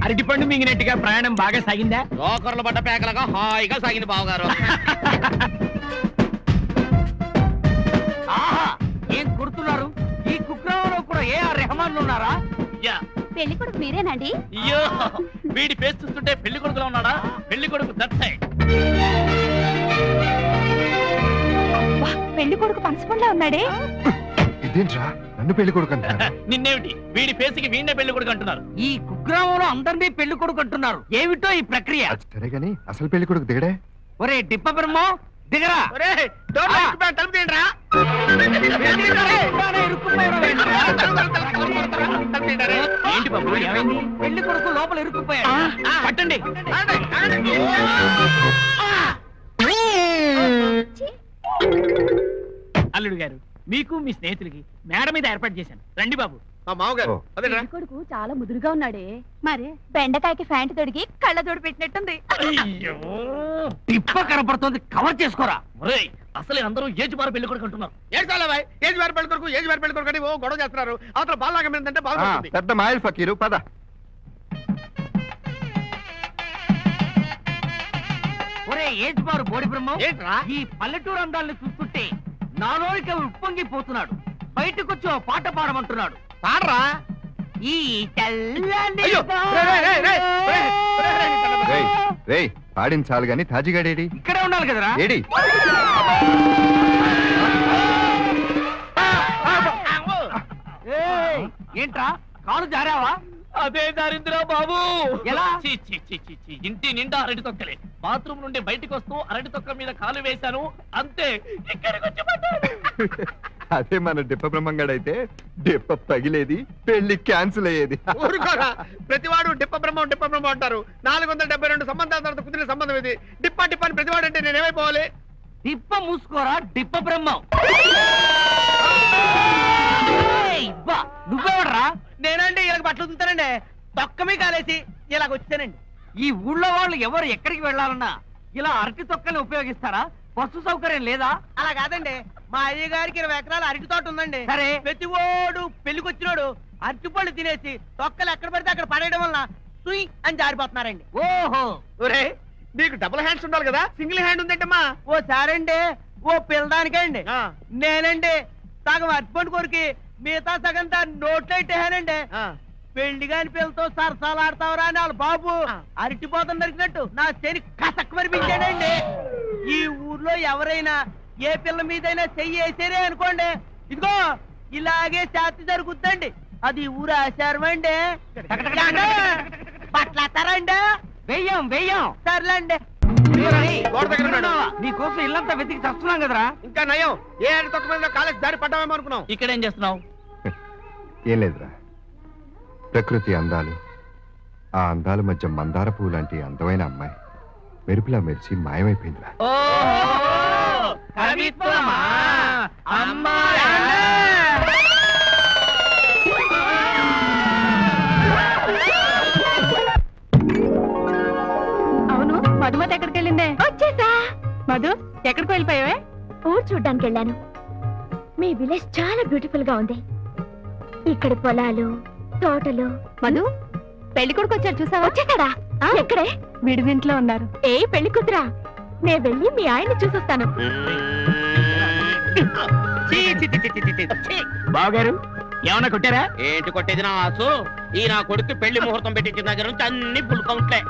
అరటిపండు మింగినట్టుగా ప్రయాణం బాగా సాగిందా? రోకర్లు పడ్డ పేకలుగా హాయిగా సాగింది బావగారు. ఆహా, ఏం కుడుతున్నారు? ఈ కుక్రమంలో కూడా ఏఆర్ రెహమాన్ ఉన్నారా? పెళ్లి కొడుకు మీరేనండి? అయ్యో, వీడి పేరు చూస్తుంటే పెళ్లి కొడుకులో ఉన్నాడా? పెళ్లి కొడుకు దత్తాయి. పెళ్లి కొడుకు పనసపండ్లా ఉన్నాడే. ఇదేంట్రా నన్ను పెళ్లి కొడుకు అంటున్నారు? నిన్నేమిటి వీడి ఫేస్కి వీడినే పెళ్లి కొడుకు అంటున్నారు? ఈ కుగ్రామంలో అందరినీ పెళ్లి కొడుకు అంటున్నారు. ఏమిటో ఈ ప్రక్రియ? సరే గాని అసలు పెళ్లి కొడుకు దిగడే? ఒరే డిప్ప బ్రహ్మం, దిగరా. ఏంటి బాబు, ఏమైంది? పెళ్లి కొడుకు లోపల ఇరుక్కుపోయాడు. పట్టండి. అల్లుడు గారు, మీకు మీ స్నేహితులకి మేడ మీద ఏర్పాటు చేశాను. రండి బాబు. పెళ్లి కొడుకు చాలా ముదురుగా ఉన్నాడే. మరి బెండకాయకి ఫ్యాంట్ తొడిగి కళ్ళ తోడు పెట్టినట్టుంది. టిప్ప కనపడుతుంది, కవర్ చేసుకోరా. అసలే అందరూ ఏజ్ బార్ పెళ్లి కొడుకు అంటున్నారు. ఏజ్ బార్ పెళ్లి కొడుకు, ఏజ్ బార్ పెళ్లి కొడుకు అని గొడవ చేస్తున్నారు. అవతల బాగా ఏంటంటే బాగుంటుంది. పెద్ద మాయల్ ఫకీరు పద. ఒరే ఏజ్ బారు బోడి బ్రహ్మం, ఏంట్రా ఈ పల్లెటూరు అందాలను చూస్తుంటే నాలోకి ఉప్పొంగిపోతున్నాడు. బయటకొచ్చి ఓ పాట పాడమంటున్నాడు. పాడరా. ఈ తెల్లని రేయ్ పాడించాలి గాని తాజిగాడేడి? ఇక్కడే ఉండాలి కదరా. ఏడి? ఏంట్రా కాలు జారావా? అదే దారింద్రా బాబు. ఎలా? ఇంటి నిండా అరటి తొక్కలే. బాత్రూమ్ నుండి బయటకు వస్తూ అరటి తొక్క మీద కాలు వేశాను, అంతే ఇక్కడికి వచ్చి పడ్డాను. అదే మన డిప్ప బ్రహ్మంగాడైతే డిప్ప పగిలేది, పెళ్లి క్యాన్సిల్ అయ్యేది. ప్రతివాడు డిప్ప బ్రహ్మం అంటారు. 472 సంబంధాల తర్వాత కుదిరిన సంబంధం ఇది. డిప్ప డిప్ప అని ప్రతివాడు అంటే నేనేమైపోవాలి? డిప్ప మూసుకోరా డిప్ప బ్రహ్మం. నువ్వెవడరా? నేనండి ఇలాగ బట్టలు చూస్తానండి. తొక్కమే కాలేసి ఇలాగ వచ్చానండి. ఈ ఊళ్ళో వాళ్ళు ఎవరు ఎక్కడికి వెళ్ళాలన్నా ఇలా అరటి తొక్కల్ని ఉపయోగిస్తారా? బస్సు సౌకర్యం లేదా? అలా కాదండి, మా అయ్య గారికి 20 ఎకరాల అరటి తోట ఉందండి. సరే, ప్రతివాడు పెళ్లికొచ్చినోడు అరటిపళ్ళు తినేసి తొక్కలు ఎక్కడ పడితే అక్కడ పడేయడం వల్ల సుయ్ అని జారిపోతున్నారండి. ఓహో, ఒరే నీకు డబుల్ హ్యాండ్స్ ఉండాలి కదా, సింగిల్ హ్యాండ్ ఉందంటమ్మా. ఓ సారండి, ఓ పిల్లదానికండి నేనండి సగం అరటిపండు కొరికి మిగతా సగం దాన్ని నోట్లో ఇట్టేహానండి. పెళ్లి కాని పిల్లతో సరసాలు ఆడతావరా అని వాళ్ళ బాబు అరటిపోతం నరికినట్టు నా చెరి కసక్కు మరిపించాడండి. ఈ ఊర్లో ఎవరైనా ఏ పిల్ల మీదైనా చెయ్యి వేసేరే అనుకోండి, ఇదిగో ఇలాగే శాస్తి జరుగుద్దండి. అది ఊరు ఆచారం అండి. పట్లేస్తారండి? వెయ్యం సర్లేండి. నీ కోసం ఇల్లంతా వెతికి చస్తున్నాం కదరా. ఇంకా నయం, ఏ అరటి తొక్క మీద కాలేజ్ దారి పడ్డామేమో అనుకున్నాం. ఇక్కడ ఏం చేస్తున్నావు? ఏం లేదురా, ప్రకృతి అందాలు, ఆ అందాల మధ్య మందార పువ్వు లాంటి అందమైన అమ్మాయి మెరుపులా మెరిచి మాయమైపోయిందిరా. అవును, మధుమతి ఎక్కడికి వెళ్ళిందే? వచ్చేసా. మధు, ఎక్కడికి వెళ్ళిపోయావే? ఊరు చూడ్డానికి వెళ్ళాను. మీ విలేజ్ చాలా బ్యూటిఫుల్ గా ఉంది. ఇక్కడ పొలాలు, తోటలు. మధు, పెళ్లి కొడుకు వచ్చారు చూసావా? వచ్చేసాడా? ఎక్కడే? విడివింట్లో ఉన్నారు. ఏ పెళ్లి కూతురా? నే వెళ్ళి మీ ఆయన్ని చూసొస్తాను. బావగారు ఏమన్నా కొట్టారా? ఏంటి కొట్టేది నా ఆసు? ఈ నా కొడుకు పెళ్లి ముహూర్తం పెట్టించిన దగ్గర నుంచి అన్ని ఫుల్ కౌంట్లే.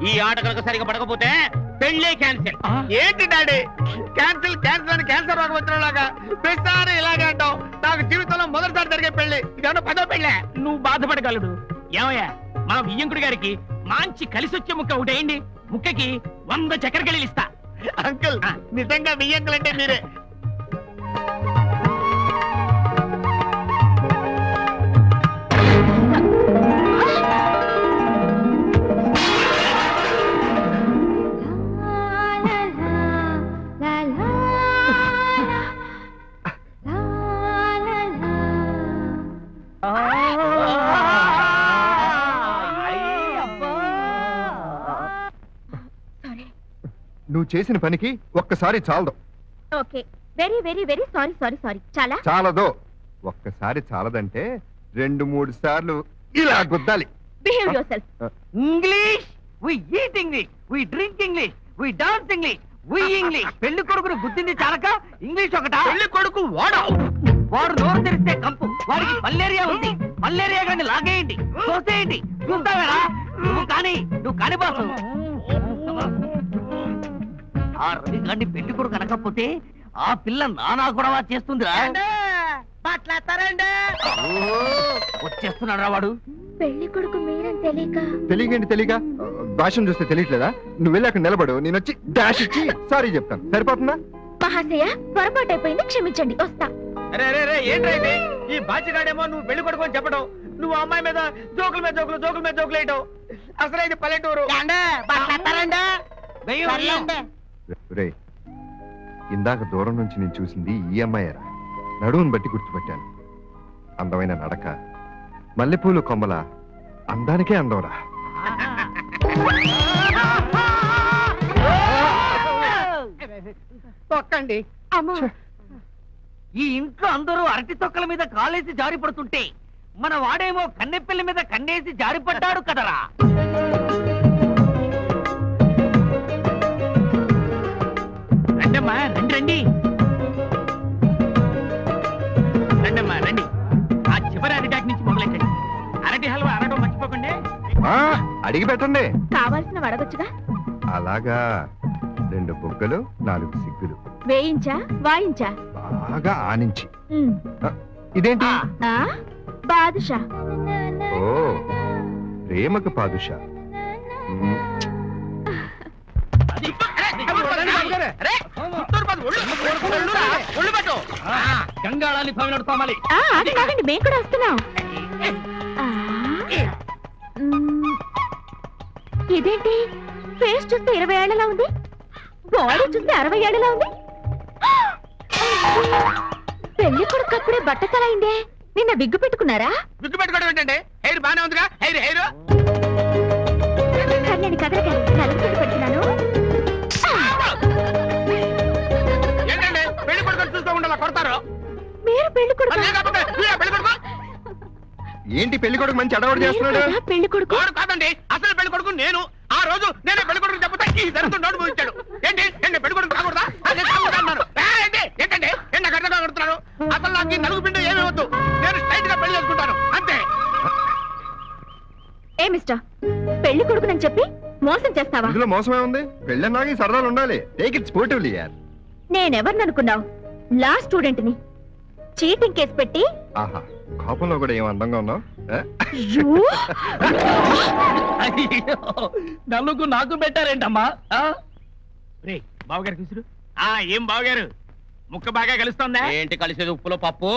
ఈ ఆట కనుక సరిగా పడకపోతే పెళ్లే క్యాన్సిల్. ఏంటి డాడీ క్యాన్సిల్ క్యాన్సిల్ అని క్యాన్సర్ రోగం వచ్చినలాగా ప్రతిసారి ఇలాగే అంటావు. నాకు జీవితంలో మొదటిసారి జరిగే పెళ్లి, ఇదన్నా 10వ పెళ్ళే. నువ్వు బాధపడగలడు. ఏమయ్యా, మా వియ్యంకుడి గారికి మంచి కలిసి వచ్చే ముక్క ఒకటేయండి. ముక్కకి 100 చక్కెర గెలీలు ఇస్తా. అంకుల్, నిజంగా మీ అంకుల్ అంటే మీరే. నువ్వు చేసిన పనికి ఒక్కసారి చాలదు. Okay, very very very sorry sorry sorry. చాలా చాలదో. ఒక్కసారి చాలదంటే 2-3 సార్లు ఇలా గుద్దాలి. Behave yourself. English we eat English we drink English we dance English we English. పెళ్లి కొడుకును గుర్తింది చాలక ఇంగ్లీష్ ఒకటా? పెళ్లి కొడుకు వాడు నోరు తెరిస్తే కంపు. వాడికి మలేరియా ఉంది. మలేరియా గాని లాగేయండి, తోసేయండి. చూస్తావేరా? నువ్వు కాని బాసు. ఆ రవి గాండి పెళ్లి కొడుకు అనకపోతే ఆ పిల్ల నానా గొడవ చేస్తుందిరా. వచ్చేస్తున్నాడు రా వాడు. పెళ్లి కొడుకు మీరని తెలియక భాషను చూస్తే తెలియట్లేదా? నువ్వు వెళ్ళి అక్కడ నిలబడు, నేను వచ్చి డాష్ ఇచ్చి సారీ చెప్తాను. సరిపోతుందా? మహాశయ, పొరపాటు అయిపోయింది, క్షమించండి, వస్తా. ఏంటంటే ఈ బాచిగాడేమో నువ్వు పెళ్లి కొడుకు అని చెప్పడం, నువ్వు అమ్మాయి మీద జోకుల మీద జోకులు వేయటం. అసలు ఇది పల్లెటూరు. రే, ఇందాక దూరం నుంచి నేను చూసింది ఈ అమ్మాయిరా. నడువును బట్టి గుర్తుపెట్టాను. అందమైన నడక, మల్లెపూలు కొమ్మల, అందానికే అందవరా. తొక్కండి. అమ్మా, ఈ ఇంట్లో అందరూ అరటి తొక్కల మీద కాలేసి జారిపడుతుంటే మన వాడేమో కన్నెపిల్లి మీద కన్నేసి జారిపడ్డాడు కదరా. రండమ్మా, రండి రండమ్మా, రండి. ఆ చివరి అరిటాక్ నుంచి మొదలెట్టండి. అరటి హల్వా అనడం మర్చిపోకండి. అడిగి పెట్టండి. కావాల్సిన అడగొచ్చుగా. అలాగా 2 బొగ్గలు 4 సిగ్గులు వేయించా వాయించా బాగా ఆనించి. ఇదేంటి? బాదుషా. ఓ, ప్రేమకు పాదుషా. గంగాళాన్ని పవినడు తోమాలి. అది కాదండి, మేము కూడా వస్తున్నాం. ఇదేంటి, ఫేస్ చూస్తే 20 ఏళ్లలా ఉంది, బాడీ చూస్తే 60 ఏళ్లలా ఉంది. పెళ్లి కొడుకు అప్పుడే బట్టతలైందే. నిన్న విగ్గు పెట్టుకున్నారా? విగ్గు పెట్టుకోవడం ఏంటంటే హెయిర్ బానే ఉందిగా. హెయిర్ నేను కదలగా నలుగు పెట్టుకున్నాను. ఏంటంటే పెళ్లి కొడుకు చూస్తూ ఉండాలా, కొడతారు. మీరు పెళ్లి కొడుకు? ఏంటి పెళ్లి కొడుకు మంచి అడవాడు చేస్తున్నాడు? పెళ్లి కొడుకు కాదండి, అసలు పెళ్లి కొడుకు నేను. ఆ రోజు నేనే పెళ్లి కొడుకు చెప్తా ఈ దరిద్రం నోటు పోయించాడు. ఏంటి పెళ్లి కొడుకు కాకూడదా? ఏంటంటే నాకు అర్థంగా కొడుతున్నాను. అసలు నాకు ఈ నలుగు పిండి ఏమీ వద్దు. నేను స్ట్రైట్ గా పెళ్లి చేసుకుంటాను అంతే. ఏ మిస్టర్, పెళ్లి కొడుకునని చెప్పి మోసం చేస్తావా? ఇందులో మోసమే ఉంది. పెళ్ళన్నాక సరదాలు ఉండాలి. టేక్ ఇట్ స్పోర్టివ్లీ యార్. నేనెవరిననుకున్నావు? లా స్టూడెంట్ ని చీటింగ్ కేసు పెట్టి. ఆహా, కోపంలో కూడా ఏం అందంగా ఉన్నావు. నలుగు నాకు పెట్టారేంటమ్మా? రే బావగారు కూసురు. ఏం బావగారు, ముక్క బాగా కలుస్తోందా? ఏంటి కలిసేది? ఉప్పులో పప్పు.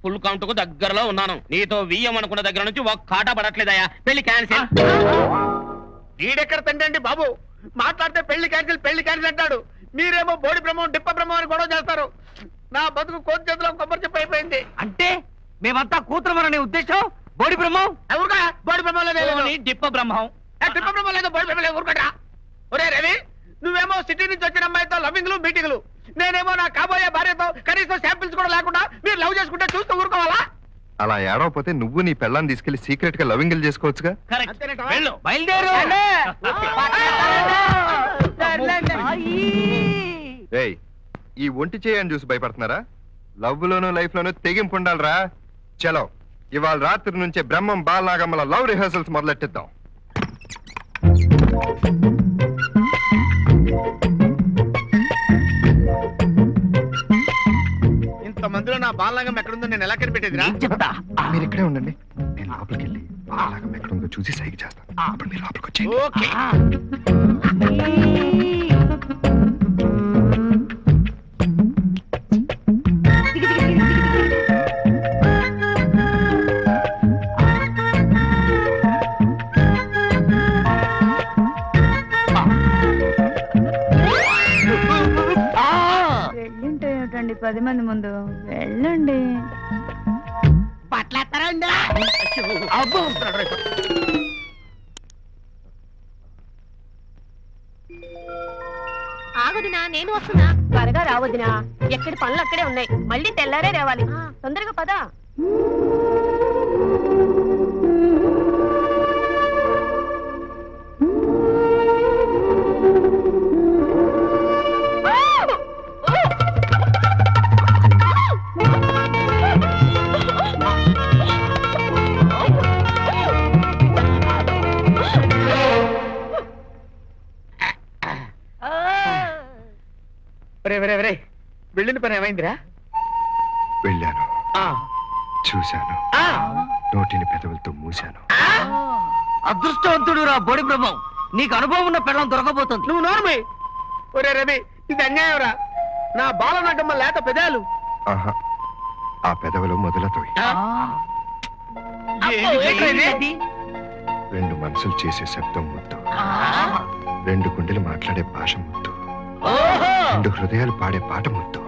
ఫుల్ కౌంట్ కు దగ్గరలో ఉన్నాను. నీతో వియ్యం అనుకున్న దగ్గర నుంచి ఒక కాటా పడట్లేదయా. పెళ్లి క్యాన్సిల్. వీడెక్కడ తండ్రి బాబు, మాట్లాడితే పెళ్లి క్యాన్సిల్ అంటాడు. మీరేమో బోడి బ్రహ్మం డిప్ప బ్రహ్మం అని గొడవ చేస్తారు. నా బతుకు కోతి చేతిలో కొబ్బరి చెప్పు అయిపోయింది. అంటే మేమంతా కూతురమనే ఉద్దేశం? బోడి బ్రహ్మం ఎవరుగా? బోడి బ్రహ్మం లేదు, డిప్ప బ్రహ్మం. డిప్ప బ్రహ్మం లేదు, బోడి బ్రహ్మం లేదు. ఊరుకోటా. ఒరే రవి, నువ్వేమో సిటీ నుంచి వచ్చిన అమ్మాయితో లవింగ్లు మీటింగ్లు, నేనేమో నా కాబోయే భార్యతో కనీసం శాంపిల్స్ కూడా లేకుండా మీరు లవ్ చేసుకుంటే చూస్తూ ఊరుకోవాలా? అలా ఏడవపోతే నువ్వు నీ పెళ్ళాన్ని తీసుకెళ్లి సీక్రెట్ గా లవింగిల్ చేసుకోవచ్చుగా. బయలుదేరు. ఏయ్, ఈ ఒంటి చేయని చూసి భయపడుతున్నారా? లవ్ లోను లైఫ్ లోను తెగింపు ఉండాలరా. చలో, ఇవాళ రాత్రి నుంచే బ్రహ్మం బాలనాగమ్మల లవ్ రిహర్సల్స్ మొదలెట్టిద్దాం. ఇంతమందిలో నా బాలనాగం ఎక్కడుందో నేను ఎలా కనిపెట్టేదిరా? చెప్తా. మీరు ఇక్కడే ఉండండి, నేను లోపలికి వెళ్ళి బాలనాగం ఎక్కడుందో చూసి సైకి చేస్తాను. అప్పుడు మీరు లోపలికి వచ్చేయండి. ఓకే. వెళ్ళింటే ఏమిటండి 10 మంది ముందు? వెళ్ళండి. పట్లేస్తారండి. ఆగొదినా, నేను వస్తున్నా. త్వరగా రావద్దునా, ఎక్కడి పనులు అక్కడే ఉన్నాయి. మళ్ళీ తెల్లారే రావాలి. తొందరగా పదా. వెళ్ళిన పని ఏమైందిరా? వెళ్ళాను, చూశాను, నోటిని పెదవులతో మూశాను. అదృష్టవంతుడు రా బోడి బ్రహ్మం, నీకు అనుభవం ఉన్న పెళ్ళం దొరకబోతుంది. నువ్వు నోర్మి. ఒరే రవి, ఇది అన్యాయంరా. నా బాలనాటమ్మ లేత పెదాలు. ఆహా, ఆ పెదవులు మొదలతోయి. రెండు మనసులు చేసే శబ్దం ముద్దు, రెండు గుండెలు మాట్లాడే భాష ముద్దు, రెండు హృదయాలు పాడే పాట ముద్దు.